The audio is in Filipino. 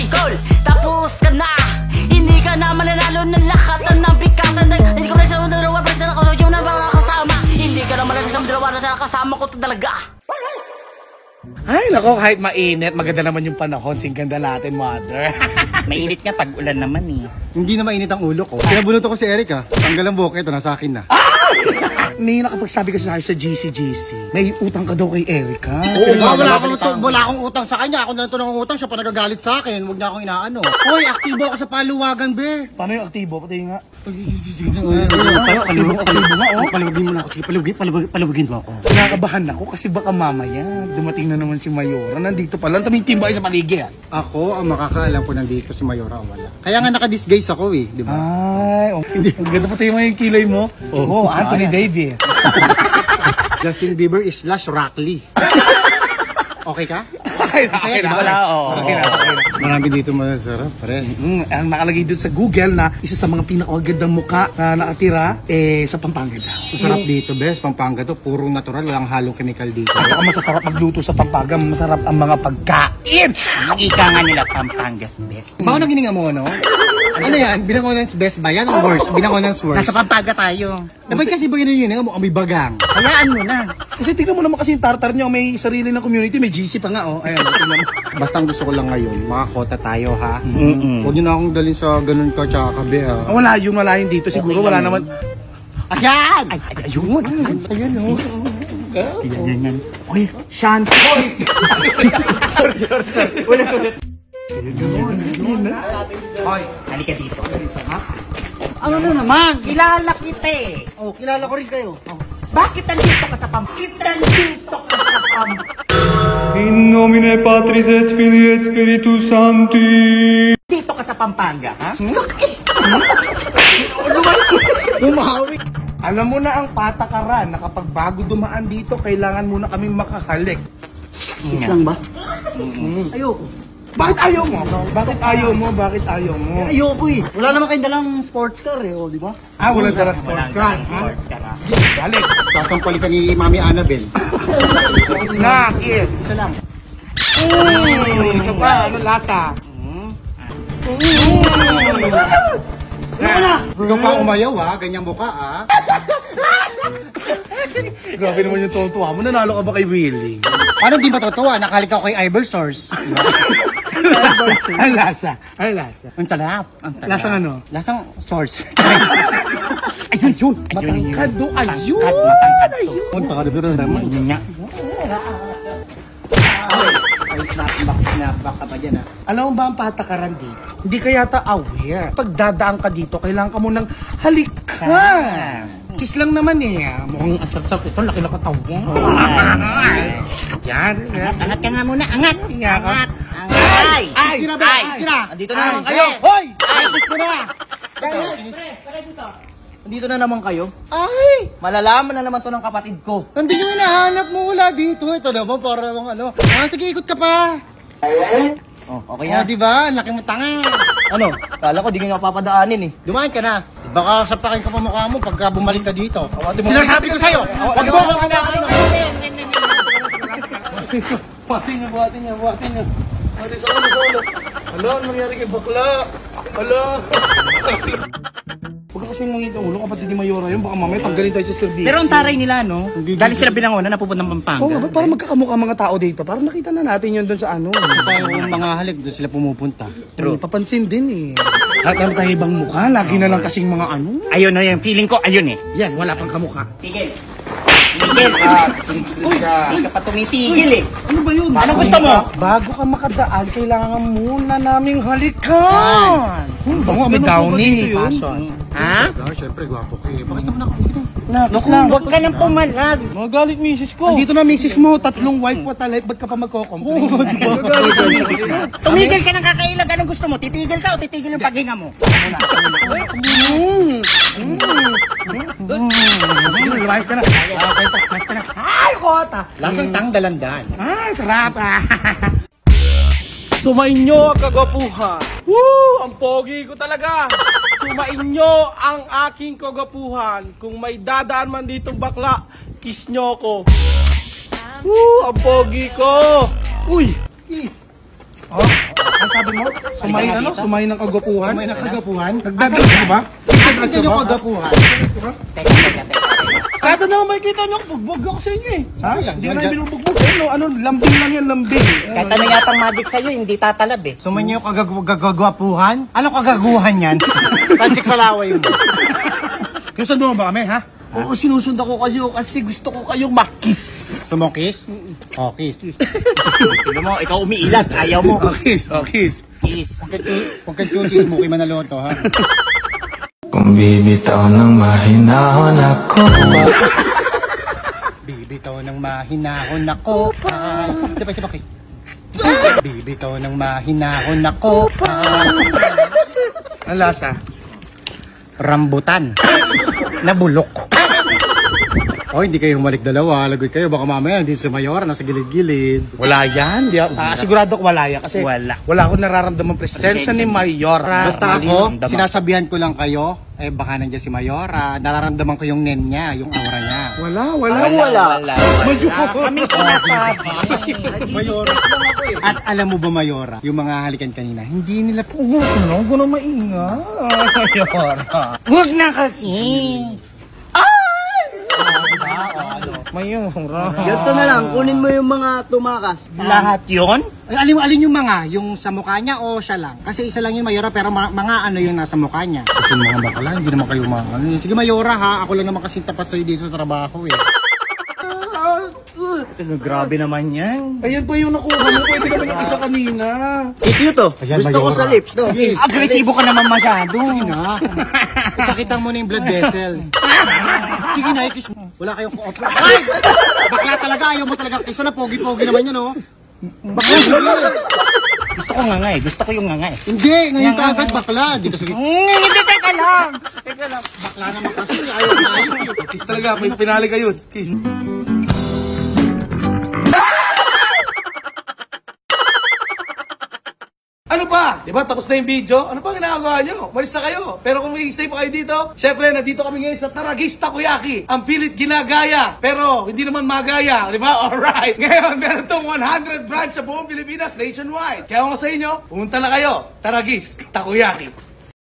Bicol. Tapos ka na, hindi ka na mananalo ng lahat ng bikasan. Hindi ko na sa dalawa, pero sa ako yung mga kasama. Hindi ka na mananalo sa dalawa, sa kasama ko talaga. Ay, nako, kahit mainit, maganda naman yung panahon. Singganda natin, mother. Mainit nga, tag-ulan naman eh. Hindi na mainit ang ulo ko. Pinabunot ako si Erica. Tanggal ang buhok, ito nasa akin na. May nakapagsabi kasi sa akin sa GC. May utang ka daw kay Erica. Oo, wala akong utang sa kanya. Ako na ito ng utang. Siya pa nagagalit sa akin. Huwag niya akong inaano. Hoy, aktibo ako sa paluwagan, be. Paano yung aktibo? Pati nga. Palawagin mo na ako. Sige, palawagin mo ako. Kinakabahan ako kasi baka mamaya dumating na naman si Mayora. Nandito pa lang, tumitimba sa paligid. Ako ang makakaalam po nandito si Mayora o wala. Kaya nga naka-disguise ako eh, di ba? Ay, okay. Ang ganda pati yung kilay mo. Oh, Anthony Davis. Justin Bieber is Rockley. Okay ka? Okay na. Wala, okay na. Marami dito masarap, pare. Ang nakalagay doon sa Google na isa sa mga pinakagandang muka na nakatira sa Pampanga daw. Masarap dito, bes. Pampanga to, purong natural, walang halong chemical dito. At saka masasarap magluto sa Pampanga, masarap ang mga pagkain. Ang ika nga nila, Pampangas best. Baka nang hininga mo, ano? Ano yan? Binangonans best ba yan? Ang worst? Binangonans worst? Nasa Pampanga tayo. Dapat kasi ba yun mo? Ang may bagang. Hayaan mo na. Kasi tingnan mo naman kasi yung tartar niya, may sarili ng community, may GC pa nga, oh. Ayan, tingnan mo. Basta ang gusto ko lang ngayon, makakota tayo, ha? Huwag nyo na akong dalhin sa ganun ka, tsaka kabe, ha? Wala yun dito. Siguro wala naman. Ayan! Ayun! Ayan, oh. Yan. Uy, Shanti! Ulit. Hoy, halika dito. Ano na naman? Kilala kita eh. Oh, kilala ko rin kayo. Oh. Bakit nandito ka sa Pampanga? In nomine Patris et Filii et Spiritus Sancti. Dito ka sa Pampanga, ha? Sakit! Bumawi! Alam mo na ang patakaran na kapag bago dumaan dito, kailangan muna kaming makahalik. Islang ba? Ayoko. Bakit ayaw mo? Bakit ayaw mo? Ayoko eh. Wala naman kayong dalang sports car eh, oh, di ba? Wala dala sports car. Sports car, ha? Halik. Sasampali ka ni Mami Annabel. Snack, yes. Isa lang. Isa pa, ano lasa? Ikaw pa umayaw ha, ganyang mukha ha. Grabe naman yung tuwa mo. Nanalo ka ba kay Willie? Paano di matutuwa? Nakalik ako kay Ibersource. Ang lasa. Ang talap. Lasang ano? Lasang source. Ayun. Matangkad do. Ayun. Matangkad to. Punta ka dito naman. Yun nga. Ay, snapback ka pa dyan ha. Alam mo ba ang patakaran dito? Hindi ka yata aware. Pag dadaan ka dito, kailangan ka munang halikan. Kiss lang naman eh. Mukhang ang sarap ito. Laki na katawan. Yan. Angat ka nga muna. Angat. Angat. Ay. Andito na naman kayo. Hoy! Ay, gusto na. Andito na naman kayo. Ay! Malalaman na naman to ng kapatid ko. Hindi yung hinahanap mo wala dito. Ito naman para bang ano. Sige, ikot ka pa. Oh, okay Oh, na. di ba? Laki mo tanga. Ano? Kala ko di ka papadaanin eh. Dumaan ka na. Baka sapakin ka pa mukha mo pagka bumalik ka dito. Sinasabi ko sa'yo. Wag mo akong inaano. Buhatin niya. Buhatin sa ulo. Ano nangyari kay bakla? Hala. Huwag ka kasing mangit ang ulo, kapatid ni Mayora yun. Baka mamaya tanggalin tayo sa service. Pero ang taray nila, no? Galing sila binangonan na pupuntang Pampanga. Oo, ba't parang magkakamukha mga tao dito? Parang nakita na natin yun doon sa ano. Yung mga halik doon sila pumupunta. True. Papansin din eh. At ang tayo ibang mukha, lagi na lang kasing mga ano. Ayun na yung feeling ko, ayun eh. Yan, wala pang kamukha. Tigil. Hindi ka pa tumitigil eh. Ano ba yun? Anong gusto mo? Bago ka makadaan, kailangan muna naming halikan. Bango kami downy. Ha? Siyempre, gwapo ka eh. Bakit naman ako? Naku, Huwag ka nang pumalag. magalit misis ko. Andito na misis mo, 3 wife mo talay, ba't ka pa magko-complain? Tumigil ka ng kakailag. Anong gusto mo? Titigil ka o titigil yung paghinga mo? Sige, lumayas ka na. Lumayas ka na. Ay, kota. Lasang tangdalandan. Ay, sarap. Sumainyo ang kagwapuhan. Woo! Ang pogi ko talaga. Sumainyo ang aking kagwapuhan. Kung may dadaan man ditong bakla, kiss nyo ko. Woo! Ang pogi ko. Uy! Kiss. Oh, ang sabi mo? Sumayin ano? Sumayin ng kagwapuhan? May nakagapuhan. Nagdadrugs ka ba? Kasi yung kagapuhan. Teka. Kada naman makikita nyo, bugbog ako sa inyo eh. Ha? Hindi ka na binubugbog. Ano, lambing lang yan, lambing. Kahit ano yatang magic sa'yo, hindi tatalab eh. Sumanyo yung kagagwapuhan? Ano kagaguhan yan? Tansik palaway mo. Yung mo ba kami, ha? Oo, sinusundan ko kasi gusto ko kayong makis. Sumokis? Oh, kiss. Tignan mo, ikaw umiilag, ayaw mo. Kiss. Kiss. Huwag kang chusis, Muki Manaloto, ha? Kung bibitaw ng mahinahon ako. Bibitaw ng mahinahon ako. Sabay, kiss. Bibitaw ng mahinahon ako. Ang lasa? Rambutan. Nabulok. Oh, hindi kayo humalik dalawa. Lagot kayo. Baka mamaya hindi si Mayor. Nasa gilid-gilid. Wala yan. Sigurado ko wala yan. Kasi wala akong nararamdaman presensya ni Mayor. Basta ako, sinasabihan ko lang kayo. Eh, baka nandiyan si Mayor. Nararamdaman ko yung nen niya. Yung aura niya. Wala. Kaming sinasabi. Nag-i-discuss lang ako eh. At alam mo ba, Mayora, yung mga halikan kanina, hindi nila Huwag ko na maingat. Mayor. Huwag na kasi. Mayor. Ganito na lang, kunin mo yung mga tumakas. Lahat yon? Ay, alin yung mga? Yung sa mukha niya o siya lang? Kasi isa lang yung Mayora, pero mga ano yung nasa mukha niya. Kasi mga bakala, hindi naman kayo mga ano. Sige Mayora ha, ako lang naman kasi tapat sa'yo dito sa trabaho eh. Grabe naman yan. Ayan pa yung nakuha mo. Pwede naman yung isa kanina. Kiss nyo to. Ayan, Gusto ko Mayora. sa lips to. Yes. Agresibo ka naman masyado. Sige na. Ipakita mo na yung blood vessel. Sige na, kiss mo. Wala kayong ko-opera. Ay! Bakla talaga, ayaw mo talaga kiss na pogi-pogi naman yan oh. Bakla. Gusto ko nga eh. Gusto ko yung nga eh. Hindi, ngayon ka agad bakla. Di ka sige. Hindi, teka lang. Bakla naman kasi, ayaw na ayos eh. Kiss talaga. Pinali kayo. Kiss. Ano pa? Diba tapos na yung video? Ano pa ginagawa nyo? Malis na kayo. Pero kung may stay pa kayo dito, syempre nandito kami ngayon sa Taragis Takoyaki. Ang pilit ginagaya, pero hindi naman magaya. Diba? Alright. Ngayon, meron tong 100 branch sa buong Pilipinas nationwide. Kaya ako sa inyo, pumunta na kayo. Taragis Takoyaki.